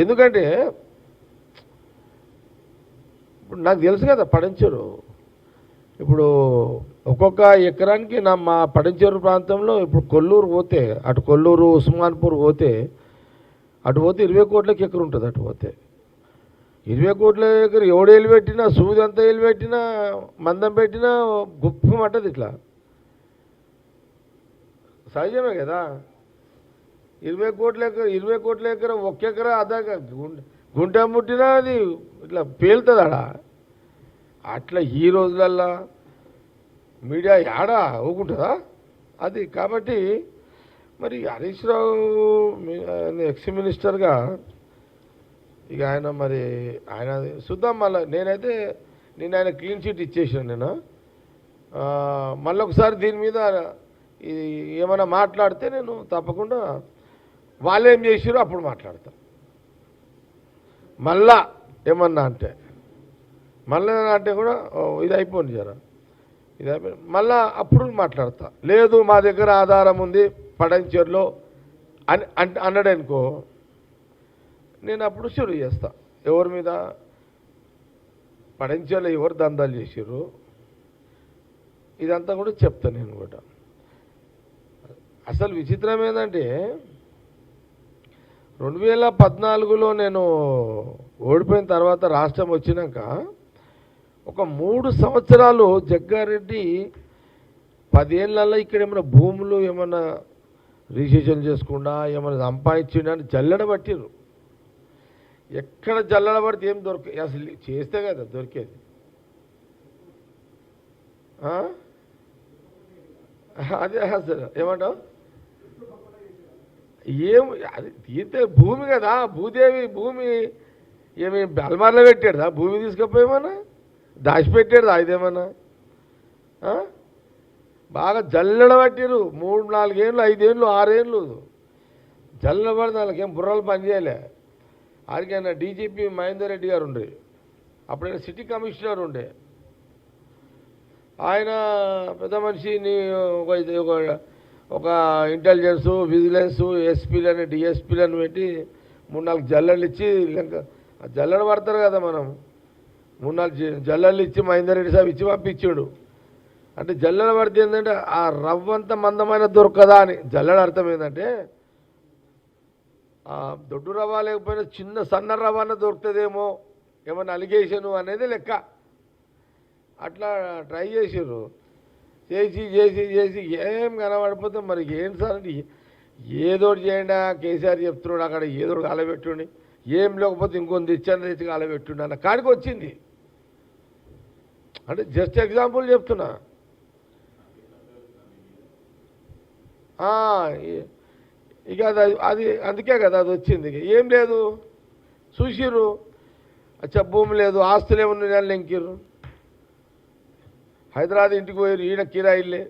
ఎందుకంటే ఇప్పుడు నాకు తెలుసు కదా పడంచెరు, ఇప్పుడు ఒక్కొక్క ఎకరానికి మా పడంచెరు ప్రాంతంలో ఇప్పుడు కొల్లూరు పోతే, అటు కొల్లూరు ఉస్మాన్పూర్ పోతే, అటు పోతే 20 కోట్లకి ఎకరం ఉంటుంది. అటు పోతే 20 కోట్ల దగ్గర ఎవడేళ్ళు పెట్టినా, సూది అంతా ఏళ్ళు పెట్టినా, మందం పెట్టినా గుప్పమంటది. ఇట్లా సహజమే కదా. 20 కోట్ల ఎకరం ఒక్క ఎకరా అదాగా గుంట ముట్టినా అది ఇట్లా పేలుతుంది ఆడ. అట్లా ఈ రోజులల్లా మీడియా ఏడా ఊకుంటుందా అది. కాబట్టి మరి హరీష్ రావు ఎక్స్ మినిస్టర్గా ఇక ఆయన మరి ఆయన చూద్దాం. మళ్ళీ నేనైతే ఆయన క్లీన్ చిట్ ఇచ్చేసాను. నేను మళ్ళీ ఒకసారి దీని మీద ఇది ఏమైనా మాట్లాడితే నేను తప్పకుండా వాళ్ళు ఏం చేసారో అప్పుడు మాట్లాడతా. మళ్ళా ఏమన్నా అంటే కూడా ఇది అయిపోయింది జరా, ఇది అయిపోయింది మళ్ళా అప్పుడు మాట్లాడతా. లేదు మా దగ్గర ఆధారం ఉంది పడంచెర్లో అని అన్నాడనుకో, నేను అప్పుడు షురు చేస్తా. ఎవరి మీద పడంచెర్లో ఎవరు దందాలు చేసారు ఇదంతా కూడా చెప్తా నేను కూడా. అసలు విచిత్రం ఏంటంటే 2014లో నేను ఓడిపోయిన తర్వాత రాష్ట్రం వచ్చినాక ఒక 3 సంవత్సరాలు జగ్గారెడ్డి 10 ఏళ్ళల్లో ఇక్కడ ఏమైనా భూములు ఏమైనా రిజిస్ట్రేషన్ చేసుకుండా ఏమైనా సంపాదించిండ అని జల్లెడబట్టిరు. ఎక్కడ జల్లెడబడితే ఏం అసలు చేస్తే కదా దొరికేది. అదే అసలు ఏమంటావు, అది తీస్తే భూమి కదా, భూదేవి భూమి ఏమి అల్మార్లో పెట్టాడుదా, భూమి తీసుకుపోయేమన్నా దాచిపెట్టాడు ఇదేమన్నా. బాగా జల్లెడబట్టిరు 3-4 ఏళ్ళు 5 ఏళ్ళు 6 ఏళ్ళు జల్లెడబడి వాళ్ళకేం బుర్రలు పనిచేయలే. ఆడికైనా డీజీపీ మహేందర్ రెడ్డి గారు ఉండే, అప్పుడైనా సిటీ కమిషనర్ ఉండే. ఆయన పెద్ద మనిషిని ఒక ఇంటెలిజెన్సు, విజిలెన్స్, ఎస్పీలని, డిఎస్పీలను పెట్టి 3-4 జల్లెళ్ళు ఇచ్చి, జల్లెడ పడతారు కదా మనం, 3-4 జల్లెళ్ళు ఇచ్చి మహేందర్ రెడ్డి సాబ్ ఇచ్చి పంపించాడు. అంటే జల్లెడ పడితే ఏంటంటే ఆ రవ్వంత మందమైన దొరకదా అని. జల్లెడ అర్థం ఏంటంటే దొడ్డు రవ్వ లేకపోయినా చిన్న సన్న రవ్వ అన్న దొరుకుతుందేమో, ఏమన్నా అలిగేషను అనేది లెక్క. అట్లా ట్రై చేసారు, చేసి ఏం కనబడిపోతే మరి ఏం సార్ అంటే ఏదోటి చేయండి కేసీఆర్ చెప్తున్నాడు, అక్కడ ఏదోటి కాలబెట్టుండి, ఏం లేకపోతే ఇంకొంత తెచ్చి కాలబెట్టుండి అన్న కాడికి వచ్చింది. అంటే జస్ట్ ఎగ్జాంపుల్ చెప్తున్నా. ఇక అది అందుకే కదా అది వచ్చింది. ఏం లేదు చూసిర్రు, అచ్చా భూమి లేదు, ఆస్తులు ఏమన్నా లెంకిర్రు, హైదరాబాద్ ఇంటికి పోయారు, ఈయన కిరాయిలే.